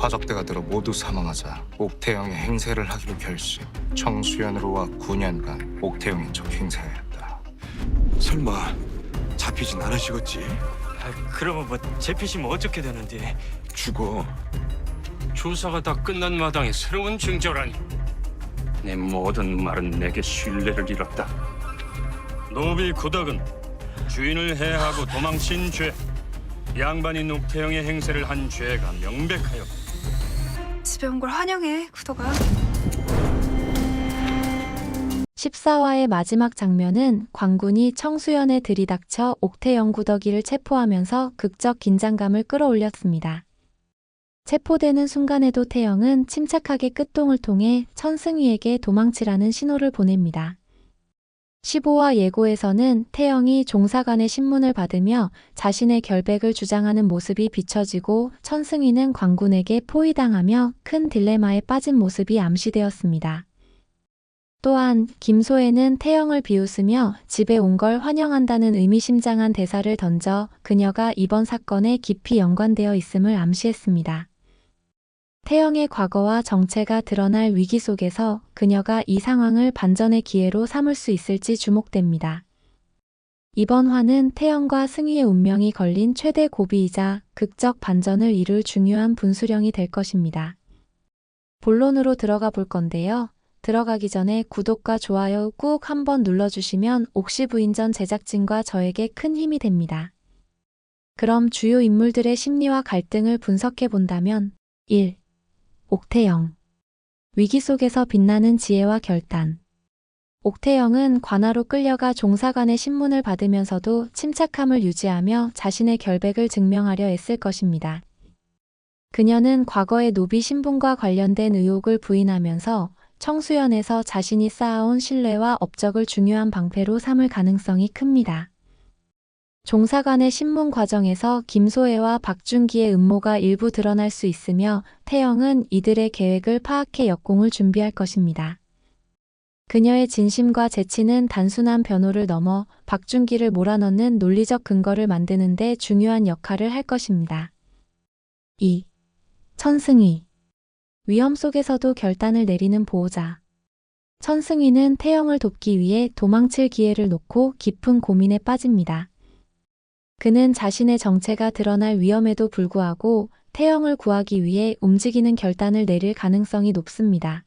화적대가 들어 모두 사망하자 옥태영의 행세를 하기로 결심. 청수연으로와 9년간 옥태영의 적 행세하였다. 설마 잡히진 않으시겠지? 그러면 뭐 잡히시면 어떻게 되는데? 죽어. 조사가 다 끝난 마당에 새로운 징조라니. 내 모든 말은 내게 신뢰를 잃었다. 노비 구덕은 주인을 해하고 도망친 죄, 양반이 옥태영의 행세를 한 죄가 명백하여. 집에 온 걸 환영해, 구덕아. 14화의 마지막 장면은 광군이 청수연에 들이닥쳐 옥태영 구덕이를 체포하면서 극적 긴장감을 끌어올렸습니다. 체포되는 순간에도 태영은 침착하게 끝동을 통해 천승위에게 도망치라는 신호를 보냅니다. 15화 예고에서는 태영이 종사관의 신문을 받으며 자신의 결백을 주장하는 모습이 비춰지고 천승위는 광군에게 포위당하며 큰 딜레마에 빠진 모습이 암시되었습니다. 또한 김소혜는 태영을 비웃으며 집에 온 걸 환영한다는 의미심장한 대사를 던져 그녀가 이번 사건에 깊이 연관되어 있음을 암시했습니다. 태영의 과거와 정체가 드러날 위기 속에서 그녀가 이 상황을 반전의 기회로 삼을 수 있을지 주목됩니다. 이번 화는 태영과 승희의 운명이 걸린 최대 고비이자 극적 반전을 이룰 중요한 분수령이 될 것입니다. 본론으로 들어가 볼 건데요. 들어가기 전에 구독과 좋아요 꾹 한번 눌러주시면 옥시부인전 제작진과 저에게 큰 힘이 됩니다. 그럼 주요 인물들의 심리와 갈등을 분석해 본다면 1. 옥태영. 위기 속에서 빛나는 지혜와 결단. 옥태영은 관아로 끌려가 종사관의 신문을 받으면서도 침착함을 유지하며 자신의 결백을 증명하려 애쓸 것입니다. 그녀는 과거의 노비 신분과 관련된 의혹을 부인하면서 청수연에서 자신이 쌓아온 신뢰와 업적을 중요한 방패로 삼을 가능성이 큽니다. 종사관의 신문 과정에서 김소혜와 박준기의 음모가 일부 드러날 수 있으며 태영은 이들의 계획을 파악해 역공을 준비할 것입니다. 그녀의 진심과 재치는 단순한 변호를 넘어 박준기를 몰아넣는 논리적 근거를 만드는 데 중요한 역할을 할 것입니다. 2. 천승위. 위험 속에서도 결단을 내리는 보호자. 천승위는 태영을 돕기 위해 도망칠 기회를 놓고 깊은 고민에 빠집니다. 그는 자신의 정체가 드러날 위험에도 불구하고 태영을 구하기 위해 움직이는 결단을 내릴 가능성이 높습니다.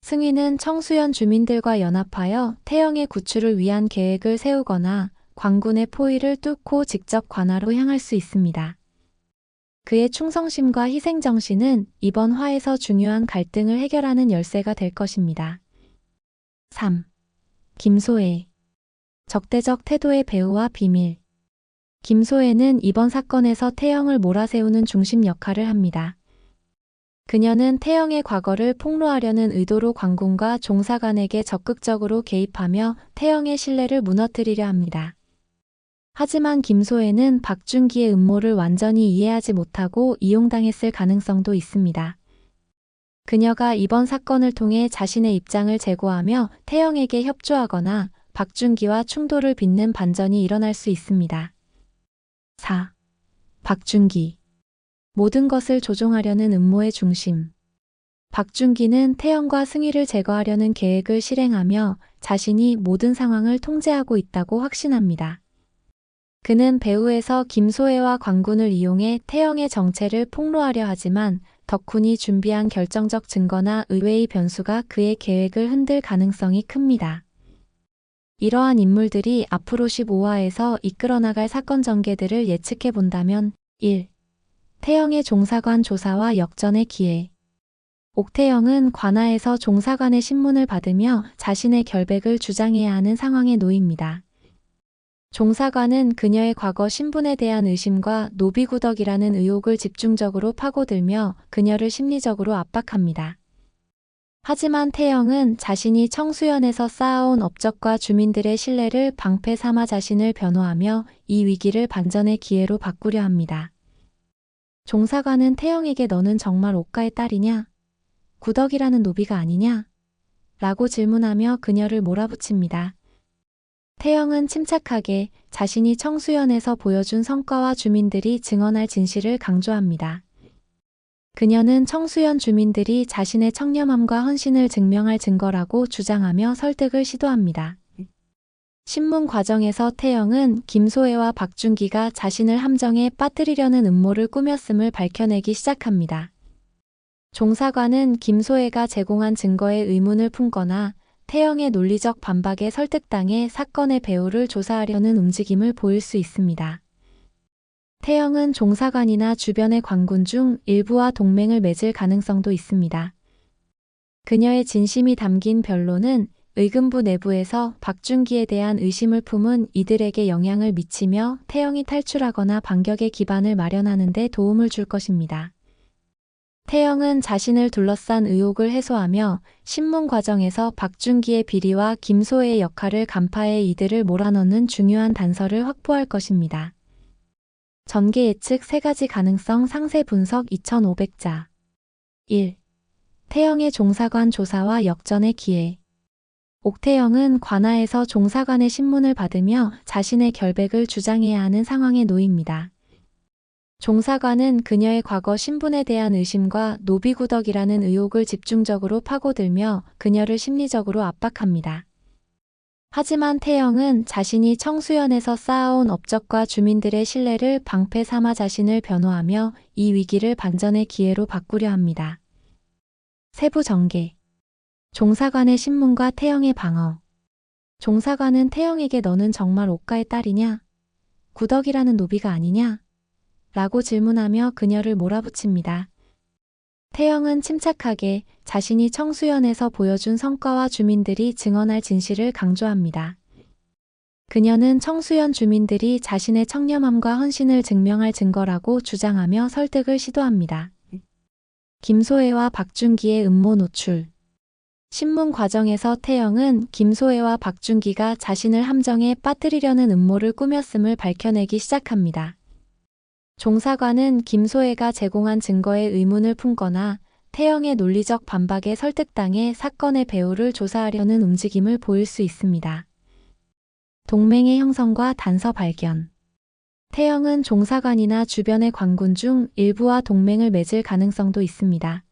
승희는 청수연 주민들과 연합하여 태영의 구출을 위한 계획을 세우거나 광군의 포위를 뚫고 직접 관아로 향할 수 있습니다. 그의 충성심과 희생정신은 이번 화에서 중요한 갈등을 해결하는 열쇠가 될 것입니다. 3. 김소혜. 적대적 태도의 배우와 비밀. 김소혜는 이번 사건에서 태영을 몰아세우는 중심 역할을 합니다. 그녀는 태영의 과거를 폭로하려는 의도로 광군과 종사관에게 적극적으로 개입하며 태영의 신뢰를 무너뜨리려 합니다. 하지만 김소혜는 박준기의 음모를 완전히 이해하지 못하고 이용당했을 가능성도 있습니다. 그녀가 이번 사건을 통해 자신의 입장을 제고하며 태영에게 협조하거나 박준기와 충돌을 빚는 반전이 일어날 수 있습니다. 4. 박준기. 모든 것을 조종하려는 음모의 중심. 박준기는 태영과 승희를 제거하려는 계획을 실행하며 자신이 모든 상황을 통제하고 있다고 확신합니다. 그는 배후에서 김소혜와 광군을 이용해 태영의 정체를 폭로하려 하지만 덕훈이 준비한 결정적 증거나 의외의 변수가 그의 계획을 흔들 가능성이 큽니다. 이러한 인물들이 앞으로 15화에서 이끌어나갈 사건 전개들을 예측해 본다면 1. 태영의 종사관 조사와 역전의 기회. 옥태영은 관아에서 종사관의 신문을 받으며 자신의 결백을 주장해야 하는 상황에 놓입니다. 종사관은 그녀의 과거 신분에 대한 의심과 노비구덕이라는 의혹을 집중적으로 파고들며 그녀를 심리적으로 압박합니다. 하지만 태영은 자신이 청수연에서 쌓아온 업적과 주민들의 신뢰를 방패 삼아 자신을 변호하며 이 위기를 반전의 기회로 바꾸려 합니다. 종사관은 태영에게 너는 정말 옥가의 딸이냐? 구덕이라는 노비가 아니냐? 라고 질문하며 그녀를 몰아붙입니다. 태영은 침착하게 자신이 청수연에서 보여준 성과와 주민들이 증언할 진실을 강조합니다. 그녀는 청수연 주민들이 자신의 청렴함과 헌신을 증명할 증거라고 주장하며 설득을 시도합니다. 신문 과정에서 태영은 김소혜와 박준기가 자신을 함정에 빠뜨리려는 음모를 꾸몄음을 밝혀내기 시작합니다. 종사관은 김소혜가 제공한 증거에 의문을 품거나 태영의 논리적 반박에 설득당해 사건의 배후를 조사하려는 움직임을 보일 수 있습니다. 태영은 종사관이나 주변의 관군 중 일부와 동맹을 맺을 가능성도 있습니다. 그녀의 진심이 담긴 변론은 의금부 내부에서 박준기에 대한 의심을 품은 이들에게 영향을 미치며 태영이 탈출하거나 반격의 기반을 마련하는 데 도움을 줄 것입니다. 태영은 자신을 둘러싼 의혹을 해소하며 신문 과정에서 박준기의 비리와 김소혜의 역할을 간파해 이들을 몰아넣는 중요한 단서를 확보할 것입니다. 전개 예측 3가지 가능성 상세 분석 2500자 1. 태영의 종사관 조사와 역전의 기회. 옥태영은 관아에서 종사관의 신문을 받으며 자신의 결백을 주장해야 하는 상황에 놓입니다. 종사관은 그녀의 과거 신분에 대한 의심과 노비구덕이라는 의혹을 집중적으로 파고들며 그녀를 심리적으로 압박합니다. 하지만 태영은 자신이 청수연에서 쌓아온 업적과 주민들의 신뢰를 방패 삼아 자신을 변호하며 이 위기를 반전의 기회로 바꾸려 합니다. 세부 전개. 종사관의 신문과 태영의 방어. 종사관은 태영에게 너는 정말 옥가의 딸이냐? 구덕이라는 노비가 아니냐? 라고 질문하며 그녀를 몰아붙입니다. 태영은 침착하게 자신이 청수연에서 보여준 성과와 주민들이 증언할 진실을 강조합니다. 그녀는 청수연 주민들이 자신의 청렴함과 헌신을 증명할 증거라고 주장하며 설득을 시도합니다. 김소혜와 박준기의 음모 노출. 신문 과정에서 태영은 김소혜와 박준기가 자신을 함정에 빠뜨리려는 음모를 꾸몄음을 밝혀내기 시작합니다. 종사관은 김소혜가 제공한 증거에 의문을 품거나 태영의 논리적 반박에 설득당해 사건의 배후를 조사하려는 움직임을 보일 수 있습니다. 동맹의 형성과 단서 발견. 태영은 종사관이나 주변의 관군 중 일부와 동맹을 맺을 가능성도 있습니다.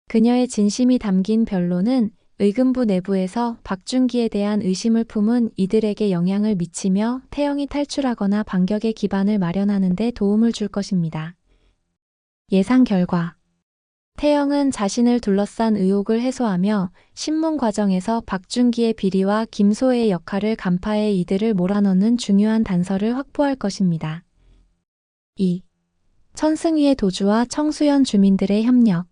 그녀의 진심이 담긴 변론은 의금부 내부에서 박준기에 대한 의심을 품은 이들에게 영향을 미치며 태영이 탈출하거나 반격의 기반을 마련하는 데 도움을 줄 것입니다. 예상 결과. 태영은 자신을 둘러싼 의혹을 해소하며 신문 과정에서 박준기의 비리와 김소혜의 역할을 간파해 이들을 몰아넣는 중요한 단서를 확보할 것입니다. 2. 천승위의 도주와 청수연 주민들의 협력.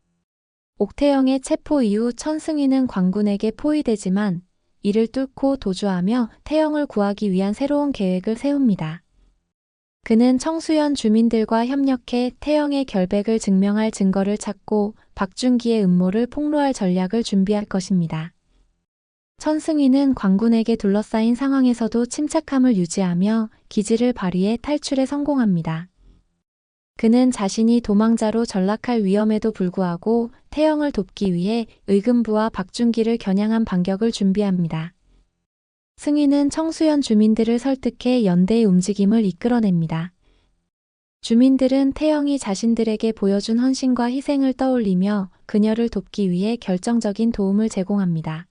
옥태영의 체포 이후 천승위는 관군에게 포위되지만 이를 뚫고 도주하며 태영을 구하기 위한 새로운 계획을 세웁니다. 그는 청수연 주민들과 협력해 태영의 결백을 증명할 증거를 찾고 박준기의 음모를 폭로할 전략을 준비할 것입니다. 천승위는 관군에게 둘러싸인 상황에서도 침착함을 유지하며 기지를 발휘해 탈출에 성공합니다. 그는 자신이 도망자로 전락할 위험에도 불구하고 태영을 돕기 위해 의금부와 박준기를 겨냥한 반격을 준비합니다. 승희는 청수연 주민들을 설득해 연대의 움직임을 이끌어냅니다. 주민들은 태영이 자신들에게 보여준 헌신과 희생을 떠올리며 그녀를 돕기 위해 결정적인 도움을 제공합니다.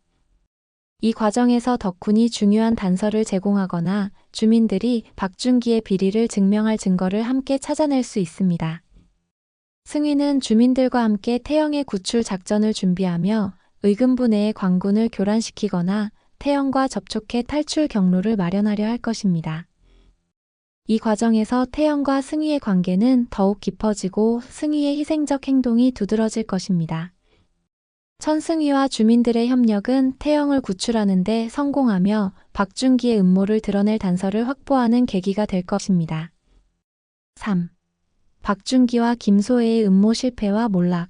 이 과정에서 덕훈이 중요한 단서를 제공하거나 주민들이 박준기의 비리를 증명할 증거를 함께 찾아낼 수 있습니다. 승희는 주민들과 함께 태영의 구출 작전을 준비하며 의금부 내의 관군을 교란시키거나 태영과 접촉해 탈출 경로를 마련하려 할 것입니다. 이 과정에서 태영과 승희의 관계는 더욱 깊어지고 승희의 희생적 행동이 두드러질 것입니다. 천승위와 주민들의 협력은 태영을 구출하는 데 성공하며 박준기의 음모를 드러낼 단서를 확보하는 계기가 될 것입니다. 3. 박준기와 김소혜의 음모 실패와 몰락.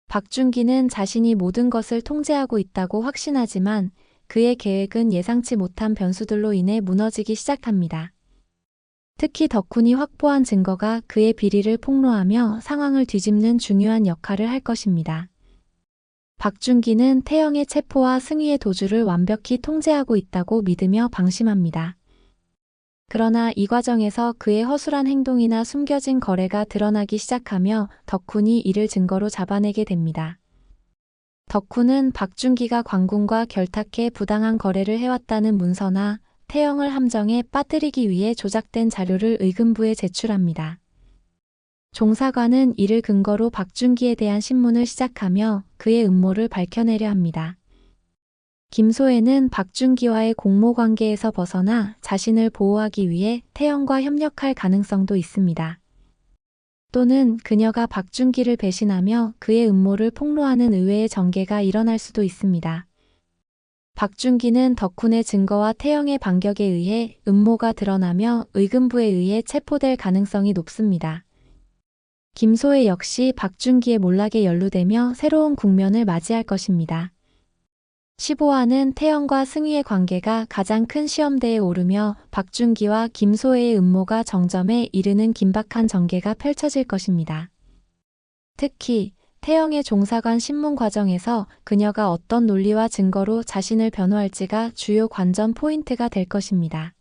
박준기는 자신이 모든 것을 통제하고 있다고 확신하지만 그의 계획은 예상치 못한 변수들로 인해 무너지기 시작합니다. 특히 덕훈이 확보한 증거가 그의 비리를 폭로하며 상황을 뒤집는 중요한 역할을 할 것입니다. 박준기는 태영의 체포와 승희의 도주를 완벽히 통제하고 있다고 믿으며 방심합니다. 그러나 이 과정에서 그의 허술한 행동이나 숨겨진 거래가 드러나기 시작하며 덕훈이 이를 증거로 잡아내게 됩니다. 덕훈은 박준기가 광군과 결탁해 부당한 거래를 해왔다는 문서나 태영을 함정에 빠뜨리기 위해 조작된 자료를 의금부에 제출합니다. 종사관은 이를 근거로 박준기에 대한 신문을 시작하며 그의 음모를 밝혀내려 합니다. 김소혜는 박준기와의 공모 관계에서 벗어나 자신을 보호하기 위해 태영과 협력할 가능성도 있습니다. 또는 그녀가 박준기를 배신하며 그의 음모를 폭로하는 의외의 전개가 일어날 수도 있습니다. 박준기는 덕훈의 증거와 태영의 반격에 의해 음모가 드러나며 의금부에 의해 체포될 가능성이 높습니다. 김소혜 역시 박준기의 몰락에 연루되며 새로운 국면을 맞이할 것입니다. 15화는 태영과 승희의 관계가 가장 큰 시험대에 오르며 박준기와 김소혜의 음모가 정점에 이르는 긴박한 전개가 펼쳐질 것입니다. 특히 태영의 종사관 신문 과정에서 그녀가 어떤 논리와 증거로 자신을 변호할지가 주요 관전 포인트가 될 것입니다.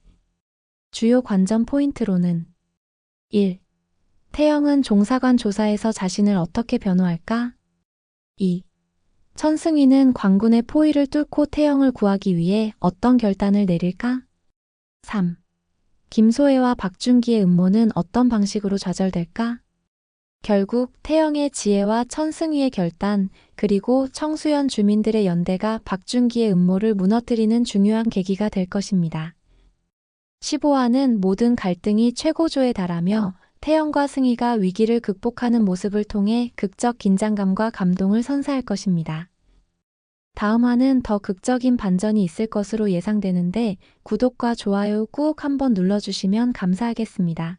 주요 관전 포인트로는 1. 태영은 종사관 조사에서 자신을 어떻게 변호할까? 2. 천승희는 광군의 포위를 뚫고 태영을 구하기 위해 어떤 결단을 내릴까? 3. 김소혜와 박준기의 음모는 어떤 방식으로 좌절될까? 결국 태영의 지혜와 천승희의 결단, 그리고 청수연 주민들의 연대가 박준기의 음모를 무너뜨리는 중요한 계기가 될 것입니다. 15화는 모든 갈등이 최고조에 달하며 태영과 승희가 위기를 극복하는 모습을 통해 극적 긴장감과 감동을 선사할 것입니다. 다음 화는 더 극적인 반전이 있을 것으로 예상되는데 구독과 좋아요 꾹 한번 눌러주시면 감사하겠습니다.